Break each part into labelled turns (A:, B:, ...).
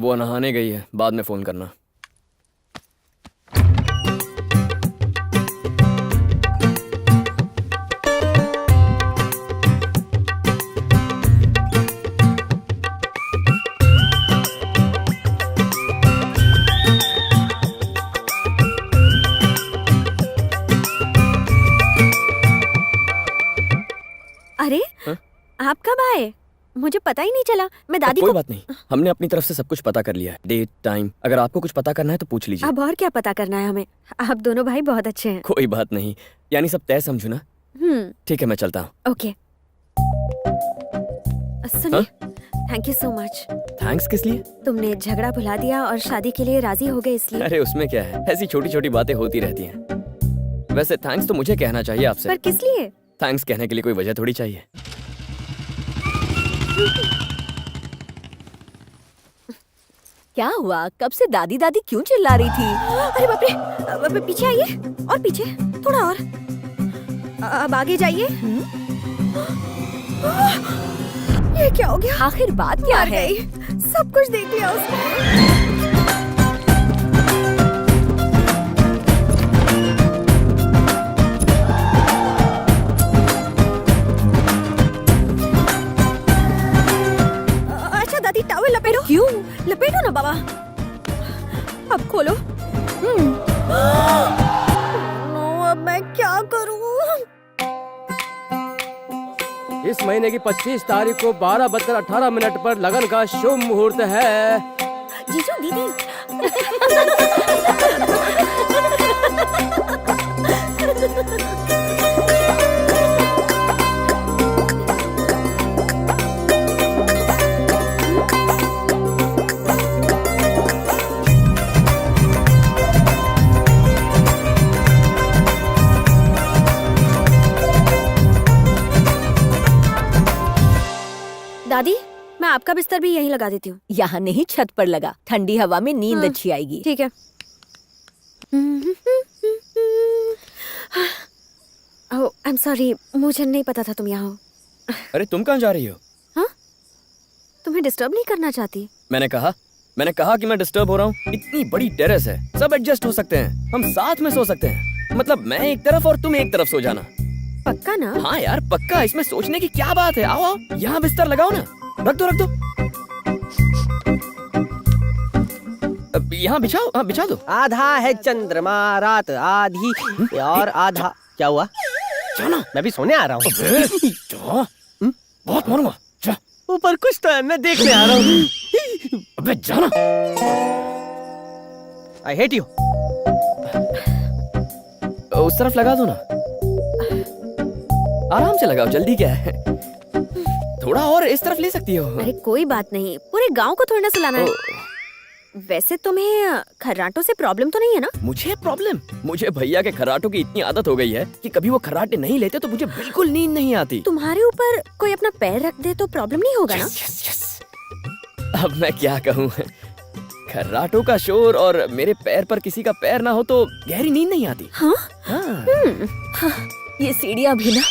A: वो नहाने गई है, बाद में फोन करना।
B: अरे
A: हा?
B: आप कब आए? मुझे पता ही नहीं चला। मैं दादी
A: कोई
B: को।
A: बात नहीं, हमने अपनी तरफ से सब कुछ पता कर लिया है, डेट टाइम। अगर आपको कुछ पता करना है तो पूछ लीजिए।
B: अब और क्या पता करना है हमें? आप दोनों भाई बहुत अच्छे हैं।
A: कोई बात नहीं, यानी सब तय समझू ना। ठीक है, मैं चलता हूँ।
B: ओके। सुनिए, thank you so much.
A: Thanks किस लिए?
B: तुमने झगड़ा भुला दिया और शादी के लिए राजी हो गए इसलिए।
A: अरे उसमें क्या है, ऐसी छोटी छोटी बातें होती रहती हैं। वैसे थैंक्स तो मुझे कहना चाहिए आपसे।
B: पर किस लिए?
A: थैंक्स कहने के लिए कोई वजह थोड़ी चाहिए।
C: क्या हुआ? कब से दादी दादी क्यों चिल्ला रही थी?
B: अरे बाप रे, पीछे आइए और पीछे, थोड़ा और। अब आगे जाइए। ये क्या हो गया?
C: आखिर बात क्या
B: मर
C: है?
B: गई। सब कुछ देख लिया उसने। अच्छा दादी, टॉवल लपेटो।
C: क्यों?
B: लपेटो ना बाबा। अब खोलो। अब मैं क्या करूं?
D: इस महीने की 25 तारीख को 12:18 पर लगन का शुभ मुहूर्त है।
B: जीजू दीदी। दादी, मैं आपका बिस्तर भी यहीं लगा देती हूँ।
C: यहाँ नहीं, छत पर लगा। ठंडी हवा में नींद अच्छी आएगी।
B: ठीक है। ओह, आई एम सॉरी, मुझे नहीं पता था तुम यहाँ हो।
A: अरे तुम कहाँ जा रही हो?
B: हाँ? तुम्हें डिस्टर्ब नहीं करना चाहती।
A: मैंने कहा कि मैं डिस्टर्ब हो रहा हूँ। इतनी बड़ी टेरेस है, सब एडजस्ट हो सकते हैं, हम साथ में सो सकते हैं। मतलब मैं एक तरफ और तुम एक तरफ सो जाना।
B: पक्का ना?
A: हाँ यार पक्का, इसमें सोचने की क्या बात है। आओ आओ, यहाँ बिस्तर लगाओ ना। रख दो। अब यहाँ बिछाओ, हाँ बिछा दो।
D: आधा है चंद्रमा रात आधी और आधा। क्या हुआ?
A: जाना।
D: मैं भी सोने आ रहा हूँ।
A: जा, बहुत मारूंगा। जा।
D: ऊपर कुछ तो है, मैं देखने आ रहा हूँ।
A: अबे जाना।
D: I hate you.
A: उस तरफ लगा दो ना। आराम से लगाओ, जल्दी क्या है। थोड़ा और इस तरफ ले सकती हो।
B: अरे कोई बात नहीं, पूरे गांव को थोड़ी ना सुलाना है। वैसे तुम्हें खर्राटों से प्रॉब्लम तो नहीं है ना?
A: मुझे प्रॉब्लम? मुझे भैया के खर्राटों की इतनी आदत हो गई है कि कभी वो खर्राटे नहीं लेते तो मुझे बिल्कुल नींद नहीं आती।
B: तुम्हारे ऊपर कोई अपना पैर रख दे तो प्रॉब्लम नहीं होगा ना?
A: यस। अब मैं क्या कहूँ, खर्राटों का शोर और मेरे पैर पर किसी का पैर ना हो तो गहरी नींद नहीं आती।
B: हाँ?
C: ये सीढ़ियाँ भी ना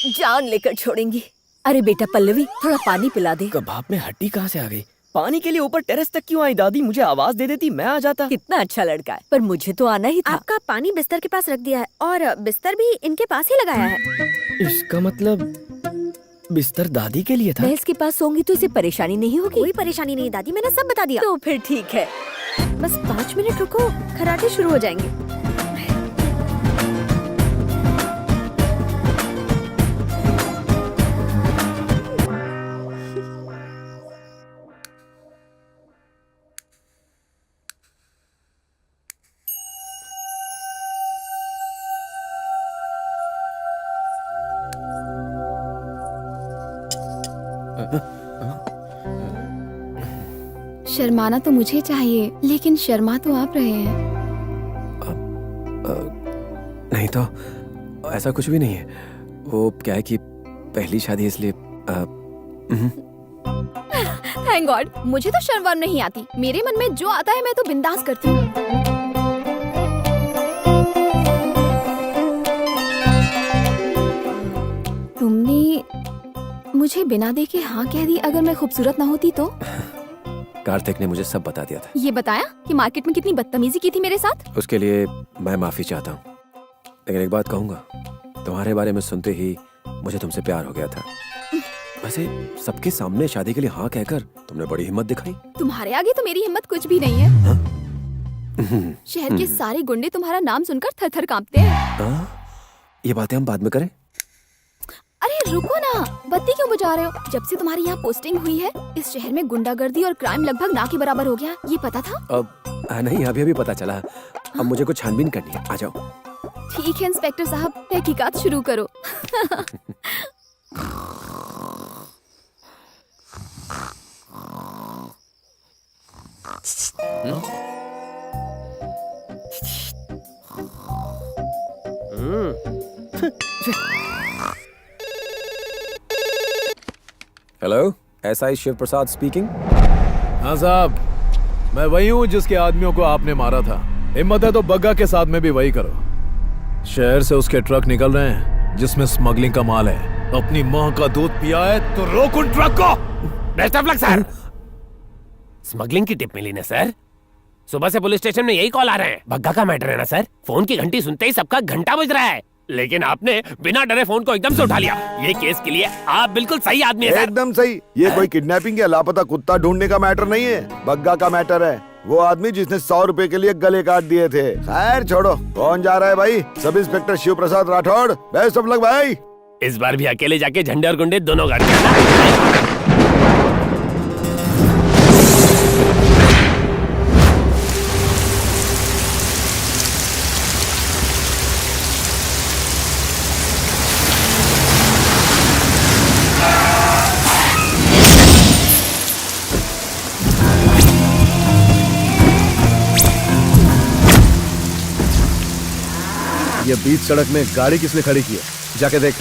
C: जान लेकर छोड़ेंगी। अरे बेटा पल्लवी, थोड़ा पानी पिला दे।
A: कबाब में हड्डी कहाँ से आ गई? पानी के लिए ऊपर टेरेस तक क्यों आई? दादी मुझे आवाज दे देती, मैं आ जाता।
C: कितना अच्छा लड़का है, पर मुझे तो आना ही था।
B: आपका पानी बिस्तर के पास रख दिया है और बिस्तर भी इनके पास ही लगाया है।
A: इसका मतलब बिस्तर दादी के लिए था।
C: मैं इसके पास सोऊंगी तो इसे परेशानी नहीं होगी?
B: कोई परेशानी नहीं दादी, मैंने सब बता दिया।
C: तो फिर ठीक है।
B: बस 5 मिनट रुको, खर्राटे शुरू हो जाएंगे।
E: शर्माना तो मुझे चाहिए, लेकिन शर्मा तो आप रहे हैं।
F: नहीं तो ऐसा कुछ भी नहीं है। वो क्या है कि पहली शादी इसलिए
E: थैंक गॉड, मुझे तो शर्म नहीं आती। मेरे मन में जो आता है मैं तो बिंदास करती हूँ। तुमने मुझे बिना देखे हाँ कह दी। अगर मैं खूबसूरत ना होती तो?
F: कार्तिक ने मुझे सब बता दिया था।
E: ये बताया कि मार्केट में कितनी बदतमीजी की थी मेरे साथ?
F: उसके लिए मैं माफी चाहता हूँ, लेकिन एक बात कहूंगा, तुम्हारे बारे में सुनते ही मुझे तुमसे प्यार हो गया था। वैसे सबके सामने शादी के लिए हाँ कहकर तुमने बड़ी हिम्मत दिखाई।
E: तुम्हारे आगे तो मेरी हिम्मत कुछ भी नहीं है।
F: हाँ?
E: शहर के सारे गुंडे तुम्हारा नाम सुनकर थर थर कांपते हैं।
F: ये बातें हम बाद में करें।
E: अरे रुको ना, बत्ती क्यों बुझा रहे हो? जब से तुम्हारी यहाँ पोस्टिंग हुई है, इस शहर में गुंडागर्दी और क्राइम लगभग ना के बराबर हो गया। ये पता था?
F: अब नहीं, अभी पता चला। अब मुझे कुछ छानबीन करनी है, आ जाओ।
E: ठीक है इंस्पेक्टर साहब, तहकीकात शुरू करो।
F: हेलो, एसआई शिव प्रसाद स्पीकिंग।
G: हाँ साहब, मैं वही हूँ जिसके आदमियों को आपने मारा था। हिम्मत है तो बग्गा के साथ में भी वही करो। शहर से उसके ट्रक निकल रहे हैं जिसमें स्मगलिंग का माल है। अपनी माँ का दूध पिया है तो रोक उन ट्रक को।
D: Best of luck sir. Smuggling की टिप मिली ना सर? सुबह से पुलिस स्टेशन में यही कॉल आ रहे हैं। बग्गा का मैटर है ना सर? फोन की घंटी सुनते ही सबका घंटा बज रहा है, लेकिन आपने बिना डरे फोन को एकदम से उठा लिया। ये केस के लिए आप बिल्कुल सही आदमी है सर।
H: एकदम सही। ये कोई किडनैपिंग या लापता कुत्ता ढूंढने का मैटर नहीं है, बग्गा का मैटर है। वो आदमी जिसने 100 रुपए के लिए गले काट दिए थे। खैर छोड़ो, कौन जा रहा है भाई? Sub inspector Shiv Prasad Rathore. Best of luck भाई।
D: इस बार भी अकेले जाके झंडे और गुंडे दोनों गाड़ देना।
G: ये बीच सड़क में गाड़ी किसने खड़ी की है? जाके देख।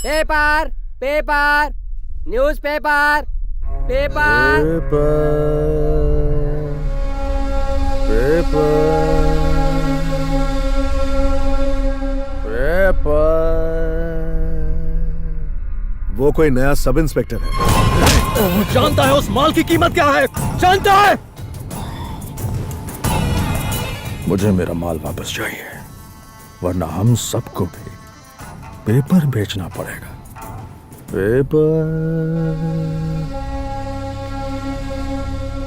D: पेपर पेपर
I: न्यूज़पेपर पेपर
G: वो कोई नया सब इंस्पेक्टर है।
A: जानता है उस माल की कीमत क्या है? जानता है?
J: मुझे मेरा माल वापस चाहिए, वरना हम सबको भी पेपर बेचना पड़ेगा। Paper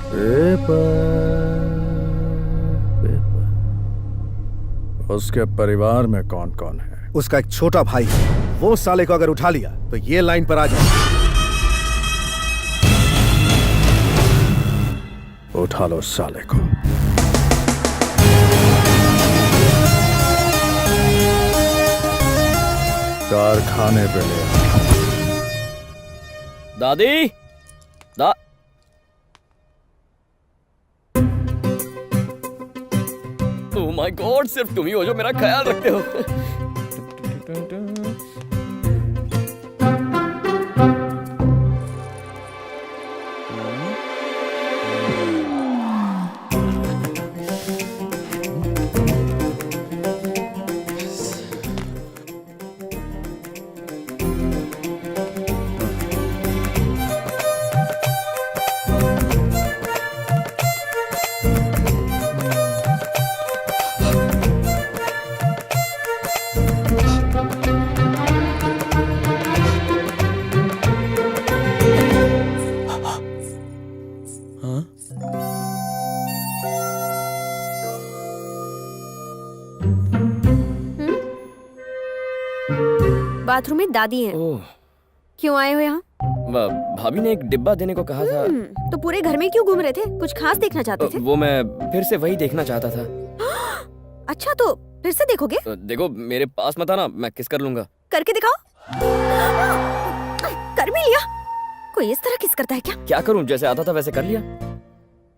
J: paper paper. उसके परिवार में कौन कौन है?
G: उसका एक छोटा भाई है। वो साले को अगर उठा लिया तो ये लाइन पर आ जाए।
J: उठा लो साले को। कारखाने पे ले आओ।
A: दादी दा ओह माय गॉड, सिर्फ तुम ही हो जो मेरा ख्याल रखते हो।
B: बाथरूम में दादी हैं।
A: ओह,
B: क्यों आए हो यहाँ?
A: भाभी ने एक डिब्बा देने को कहा था।
B: तो पूरे घर में क्यों घूम रहे थे? कुछ खास देखना चाहते थे?
A: वो मैं फिर से वही देखना चाहता था।
B: अच्छा, तो फिर से देखोगे?
A: देखो मेरे पास मत आना, मैं किस कर लूंगा।
B: करके दिखाओ। कर भी लिया। कोई इस तरह किस करता है क्या?
A: क्या करूं, जैसे आता था वैसे कर लिया।